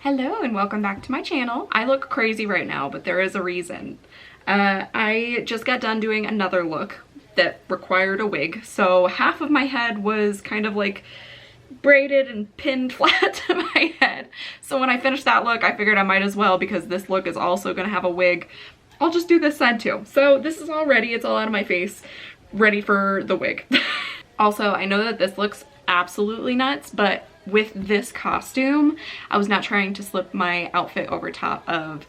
Hello and welcome back to my channel. I look crazy right now, but there is a reason. I just got done doing another look that required a wig. So half of my head was kind of like braided and pinned flat to my head. So when I finished that look, I figured I might as well, because this look is also gonna have a wig, I'll just do this side too. So this is all ready, it's all out of my face, ready for the wig. Also, I know that this looks absolutely nuts, but with this costume, I was not trying to slip my outfit over top of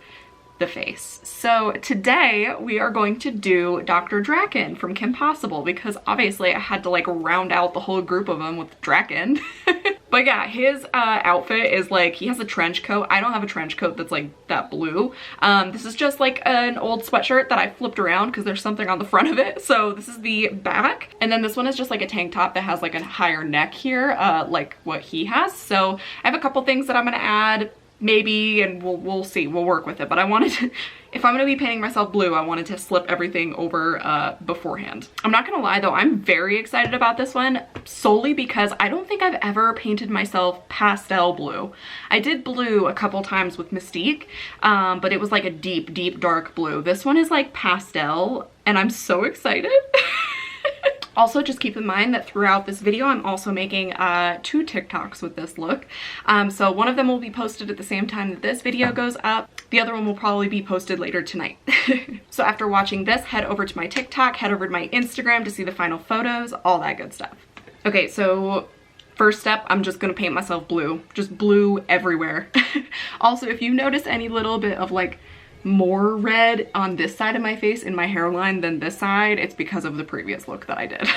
the face. So today we are going to do Dr. Drakken from Kim Possible, because obviously I had to like round out the whole group of them with Drakken. But yeah, his outfit is like, he has a trench coat. I don't have a trench coat that's like that blue. This is just like an old sweatshirt that I flipped around because there's something on the front of it. So this is the back. And then this one is just like a tank top that has like a higher neck here, like what he has. So I have a couple things that I'm gonna add, maybe, and we'll see, we'll work with it. But I wanted to, if I'm gonna be painting myself blue, I wanted to slip everything over beforehand. I'm not gonna lie though, I'm very excited about this one, solely because I don't think I've ever painted myself pastel blue. I did blue a couple times with Mystique, but it was like a deep, deep dark blue. This one is like pastel, and I'm so excited. Also, just keep in mind that throughout this video, I'm also making 2 TikToks with this look. So one of them will be posted at the same time that this video goes up. The other one will probably be posted later tonight. So after watching this, head over to my TikTok, head over to my Instagram to see the final photos, all that good stuff. Okay, so first step, I'm just gonna paint myself blue. Just blue everywhere. Also, if you notice any little bit of like more red on this side of my face in my hairline than this side, it's because of the previous look that I did.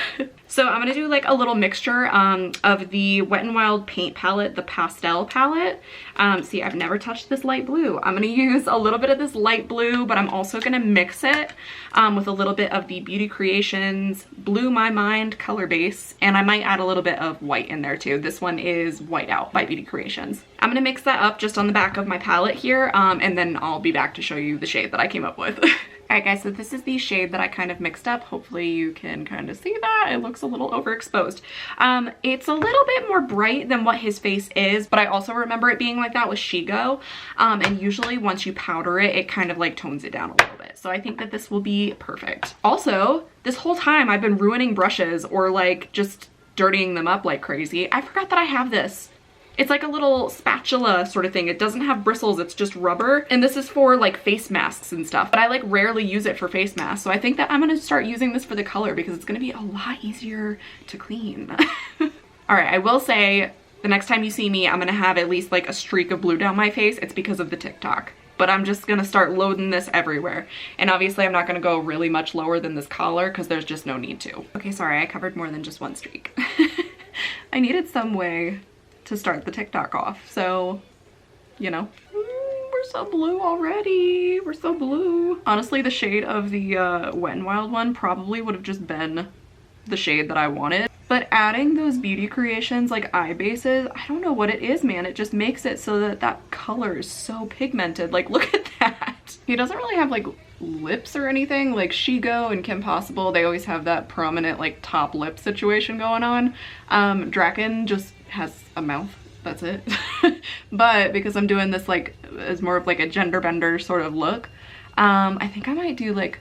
So I'm gonna do like a little mixture of the Wet n Wild paint palette, the Pastel palette. See, I've never touched this light blue. I'm gonna use a little bit of this light blue, but I'm also gonna mix it with a little bit of the Beauty Creations Blue My Mind color base, and I might add a little bit of white in there too. This one is White Out by Beauty Creations. I'm gonna mix that up just on the back of my palette here, and then I'll be back to show you the shade that I came up with. Alright guys, so this is the shade that I kind of mixed up. Hopefully you can kind of see that. It looks a little overexposed. It's a little bit more bright than what his face is, but I also remember it being like that with Shigo. And usually once you powder it, it kind of like tones it down a little bit. So I think that this will be perfect. Also, this whole time I've been ruining brushes or like just dirtying them up like crazy. I forgot that I have this. It's like a little spatula sort of thing. It doesn't have bristles, it's just rubber. And this is for like face masks and stuff, but I like rarely use it for face masks. So I think that I'm gonna start using this for the color because it's gonna be a lot easier to clean. All right, I will say the next time you see me, I'm gonna have at least like a streak of blue down my face. It's because of the TikTok. But I'm just gonna start loading this everywhere. And obviously I'm not gonna go really much lower than this collar because there's just no need to. Okay, sorry, I covered more than just one streak. I needed some way to start the TikTok off, so you know, we're so blue already. We're so blue. Honestly, the shade of the Wet n Wild one probably would have just been the shade that I wanted, but adding those Beauty Creations like eye bases, I don't know what it is, man. It just makes it so that that color is so pigmented. Like, look at that. He doesn't really have like lips or anything like Shigo and Kim Possible. They always have that prominent like top lip situation going on. Drakken just has a mouth, that's it. But because I'm doing this like as more of like a gender bender sort of look, I think I might do like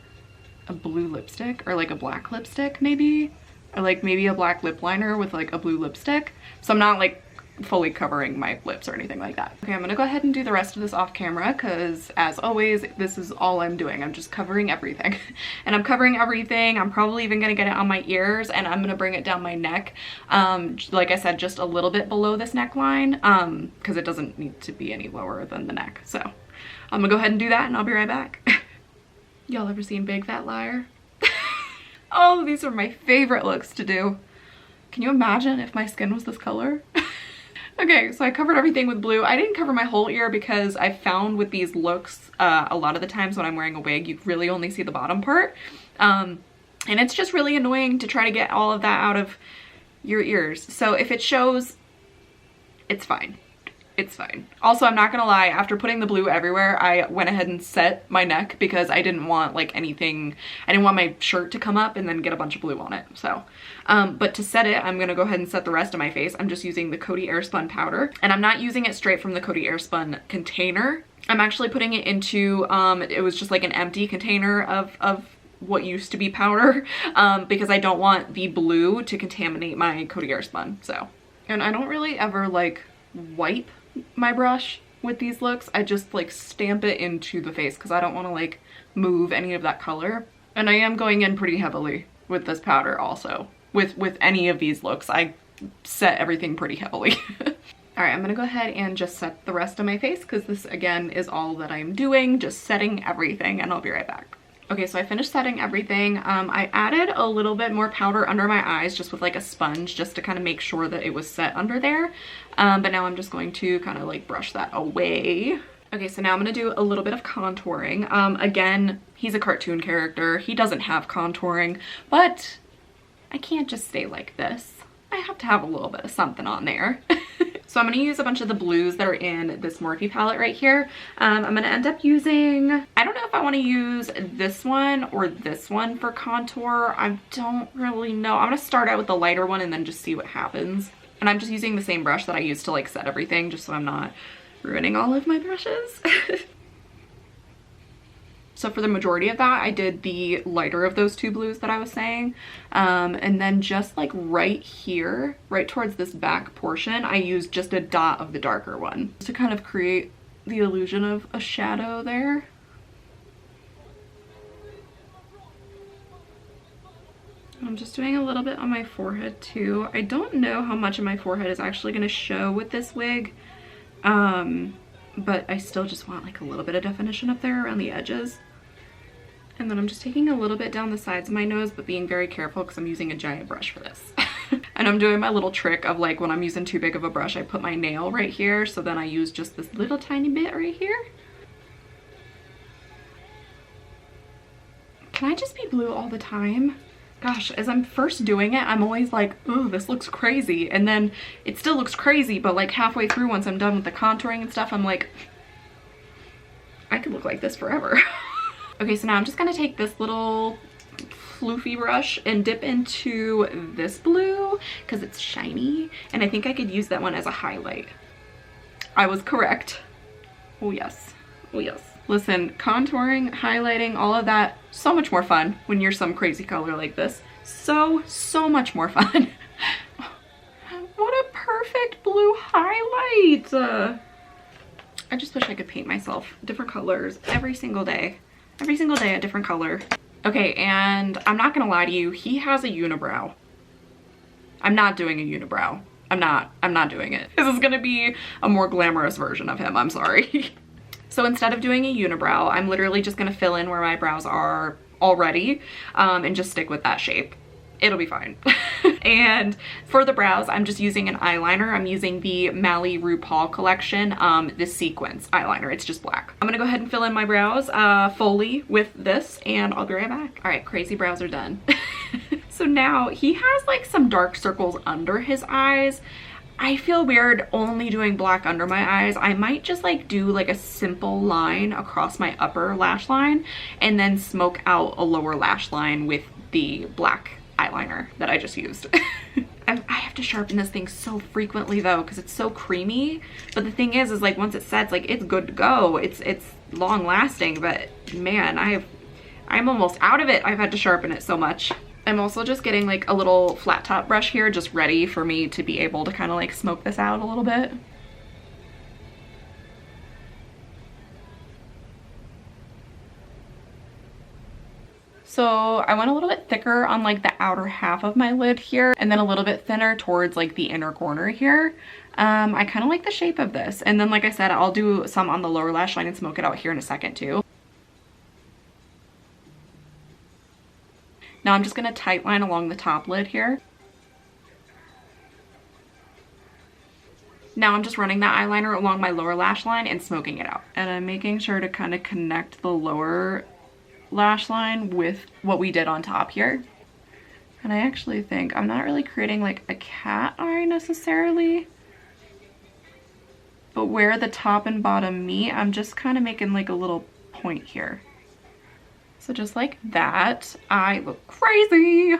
a blue lipstick or like a black lipstick maybe, or like maybe a black lip liner with like a blue lipstick, so I'm not like fully covering my lips or anything like that. Okay, I'm gonna go ahead and do the rest of this off camera because as always, this is all I'm doing. I'm just covering everything. And I'm covering everything. I'm probably even gonna get it on my ears, and I'm gonna bring it down my neck. Like I said, just a little bit below this neckline, because it doesn't need to be any lower than the neck. So I'm gonna go ahead and do that and I'll be right back. Y'all ever seen Big Fat Liar? Oh, these are my favorite looks to do. Can you imagine if my skin was this color? Okay, so I covered everything with blue. I didn't cover my whole ear because I found with these looks, a lot of the times when I'm wearing a wig, you really only see the bottom part. And it's just really annoying to try to get all of that out of your ears. So if it shows, it's fine. It's fine. Also, I'm not gonna lie, after putting the blue everywhere, I went ahead and set my neck because I didn't want like anything, I didn't want my shirt to come up and then get a bunch of blue on it. So, but to set it, I'm gonna go ahead and set the rest of my face. I'm just using the Coty Airspun powder, and I'm not using it straight from the Coty Airspun container. I'm actually putting it into, it was just like an empty container of what used to be powder, because I don't want the blue to contaminate my Coty Airspun, so. And I don't really ever like wipe my brush with these looks. I just like stamp it into the face because I don't want to like move any of that color. And I am going in pretty heavily with this powder also. With any of these looks, I set everything pretty heavily. All right, I'm gonna go ahead and just set the rest of my face because this again is all that I'm doing, just setting everything, and I'll be right back. Okay, so I finished setting everything. I added a little bit more powder under my eyes just with like a sponge just to kind of make sure that it was set under there. But now I'm just going to kind of like brush that away. Okay, so now I'm gonna do a little bit of contouring. Again, he's a cartoon character. He doesn't have contouring, but I can't just stay like this. I have to have a little bit of something on there. So I'm going to use a bunch of the blues that are in this Morphe palette right here. I'm going to end up using, I don't know if I want to use this one or this one for contour. I don't really know. I'm going to start out with the lighter one and then just see what happens. And I'm just using the same brush that I used to like set everything just so I'm not ruining all of my brushes. So for the majority of that, I did the lighter of those two blues that I was saying. And then just like right here, right towards this back portion, I used just a dot of the darker one to kind of create the illusion of a shadow there. I'm just doing a little bit on my forehead too. I don't know how much of my forehead is actually going to show with this wig. But I still just want like a little bit of definition up there around the edges. And then I'm just taking a little bit down the sides of my nose, but being very careful because I'm using a giant brush for this. And I'm doing my little trick of like when I'm using too big of a brush, I put my nail right here. So then I use just this little tiny bit right here. Can I just be blue all the time? Gosh, as I'm first doing it, I'm always like, oh, this looks crazy. And then it still looks crazy, but like halfway through, once I'm done with the contouring and stuff, I'm like, I could look like this forever. Okay, so now I'm just gonna take this little floofy brush and dip into this blue because it's shiny. And I think I could use that one as a highlight. I was correct. Oh yes, oh yes. Listen, contouring, highlighting, all of that, so much more fun when you're some crazy color like this. So much more fun. What a perfect blue highlight. I just wish I could paint myself different colors every single day. Every single day a different color. Okay, and I'm not gonna lie to you, he has a unibrow. I'm not doing a unibrow. I'm not doing it. This is gonna be a more glamorous version of him, I'm sorry. So instead of doing a unibrow, I'm literally just gonna fill in where my brows are already and just stick with that shape. It'll be fine. And for the brows, I'm just using an eyeliner. I'm using the Mally RuPaul collection, this sequence eyeliner. It's just black. I'm gonna go ahead and fill in my brows fully with this and I'll be right back. All right, crazy brows are done. So now he has like some dark circles under his eyes. I feel weird only doing black under my eyes. I might just like do like a simple line across my upper lash line and then smoke out a lower lash line with the black eyeliner that I just used. I have to sharpen this thing so frequently though because it's so creamy. But the thing is like once it sets, like it's good to go. It's long lasting, but man, I'm almost out of it. I've had to sharpen it so much. I'm also just getting like a little flat top brush here just ready for me to be able to kind of like smoke this out a little bit. So I went a little bit thicker on like the outer half of my lid here and then a little bit thinner towards like the inner corner here. I kind of like the shape of this. And then like I said, I'll do some on the lower lash line and smoke it out here in a second too. Now I'm just gonna tight line along the top lid here. Now I'm just running that eyeliner along my lower lash line and smoking it out. And I'm making sure to kind of connect the lower lash line with what we did on top here. And I actually think I'm not really creating like a cat eye necessarily. but where the top and bottom meet, I'm just kind of making like a little point here. So just like that, I look crazy.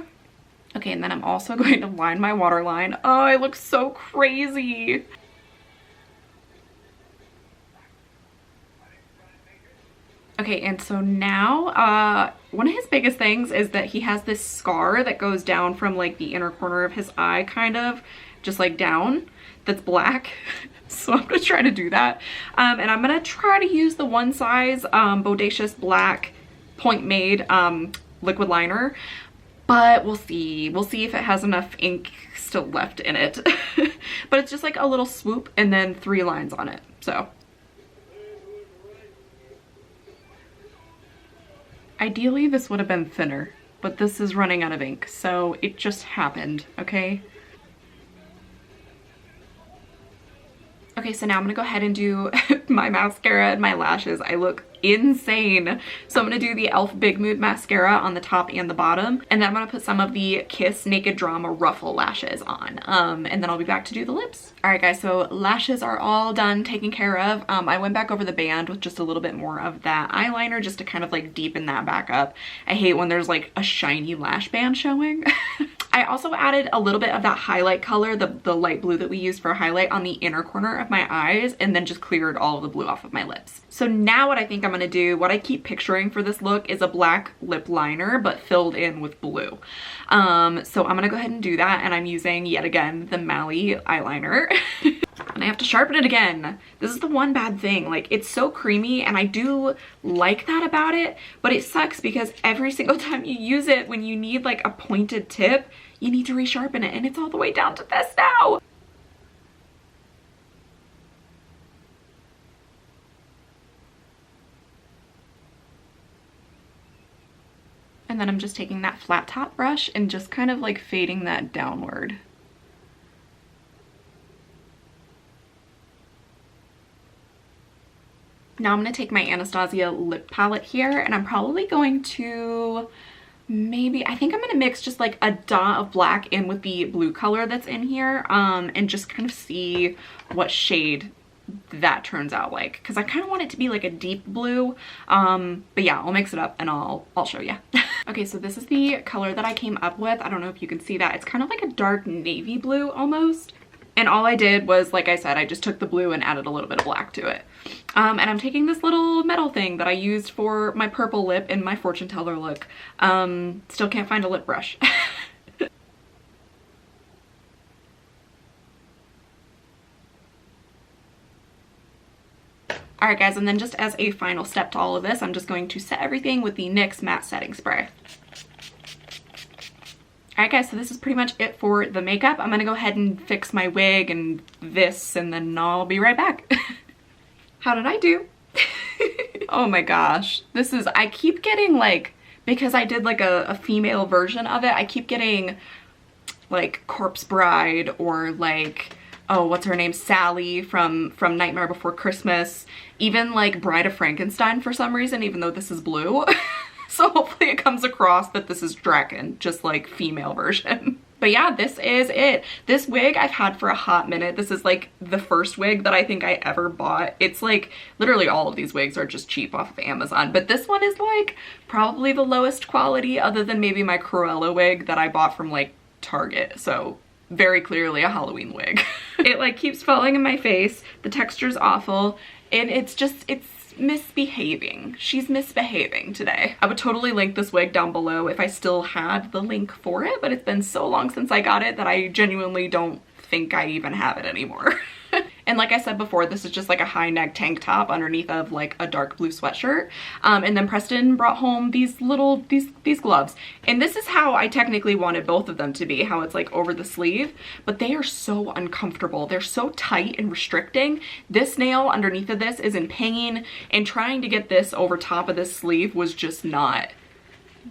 Okay, and then I'm also going to line my waterline. Oh, I look so crazy. Okay, and so now, one of his biggest things is that he has this scar that goes down from like the inner corner of his eye, kind of, just like down, that's black. So I'm gonna try to do that. And I'm gonna try to use the one size Bodacious black Point Made liquid liner, but we'll see. We'll see if it has enough ink still left in it. But it's just like a little swoop and then 3 lines on it, so. Ideally, this would have been thinner, but this is running out of ink, so it just happened, okay? Okay, so now I'm gonna go ahead and do my mascara and my lashes. I look insane. So I'm gonna do the e.l.f. Big Mood mascara on the top and the bottom, and then I'm gonna put some of the Kiss Naked Drama Ruffle lashes on, and then I'll be back to do the lips. All right, guys, so lashes are all done, taken care of. I went back over the band with just a little bit more of that eyeliner just to kind of like deepen that back up. I hate when there's like a shiny lash band showing. I also added a little bit of that highlight color, the light blue that we used for highlight, on the inner corner of my eyes, and then just cleared all of the blue off of my lips. So now what I think I'm gonna do, what I keep picturing for this look, is a black lip liner but filled in with blue. So I'm gonna go ahead and do that, and I'm using yet again the Mally eyeliner. And I have to sharpen it again. This is the one bad thing, like it's so creamy and I do like that about it, but it sucks because every single time you use it, when you need like a pointed tip, you need to resharpen it, and it's all the way down to this now. And then I'm just taking that flat top brush and just kind of like fading that downward. Now I'm gonna take my Anastasia lip palette here, and I'm probably going to I think I'm gonna mix just like a dot of black in with the blue color that's in here, and just kind of see what shade that turns out like, because I kind of want it to be like a deep blue, but yeah, I'll mix it up and I'll show you. Okay, so this is the color that I came up with. I don't know if you can see that. It's kind of like a dark navy blue almost. And all I did was, like I said, I just took the blue and added a little bit of black to it. And I'm taking this little metal thing that I used for my purple lip in my fortune teller look. Still can't find a lip brush. Alright guys, and then just as a final step to all of this, I'm just going to set everything with the NYX Matte Setting Spray. Alright guys, so this is pretty much it for the makeup. I'm gonna go ahead and fix my wig and this, and then I'll be right back. How did I do? Oh my gosh. This is, I keep getting like, because I did like a female version of it, I keep getting like Corpse Bride or like, oh, what's her name? Sally from Nightmare Before Christmas. Even like Bride of Frankenstein for some reason, even though this is blue. So hopefully it comes across that this is Drakken, just like female version. But yeah, this is it. This wig I've had for a hot minute. This is like the first wig that I think I ever bought. It's like, literally all of these wigs are just cheap off of Amazon, but this one is like probably the lowest quality other than maybe my Cruella wig that I bought from like Target. So very clearly a Halloween wig. It like keeps falling in my face. The texture's awful. And it's misbehaving. She's misbehaving today. I would totally link this wig down below if I still had the link for it, but it's been so long since I got it that I genuinely don't think I even have it anymore. And like I said before, this is just like a high neck tank top underneath of like a dark blue sweatshirt. And then Preston brought home these little, these gloves. And this is how I technically wanted both of them to be, how it's like over the sleeve, but they are so uncomfortable. They're so tight and restricting. This nail underneath of this is in pain, and trying to get this over top of this sleeve was just not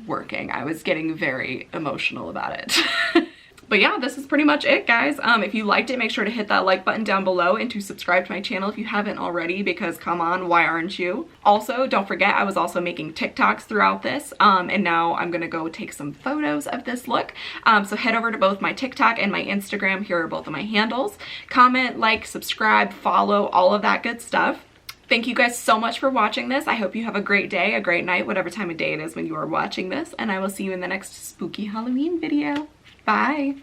working. I was getting very emotional about it. But yeah, this is pretty much it, guys. If you liked it, make sure to hit that like button down below and to subscribe to my channel if you haven't already, because come on, why aren't you? Also, don't forget, I was also making TikToks throughout this, and now I'm gonna go take some photos of this look. So head over to both my TikTok and my Instagram. Here are both of my handles. Comment, like, subscribe, follow, all of that good stuff. Thank you guys so much for watching this. I hope you have a great day, a great night, whatever time of day it is when you are watching this, and I will see you in the next spooky Halloween video. Bye.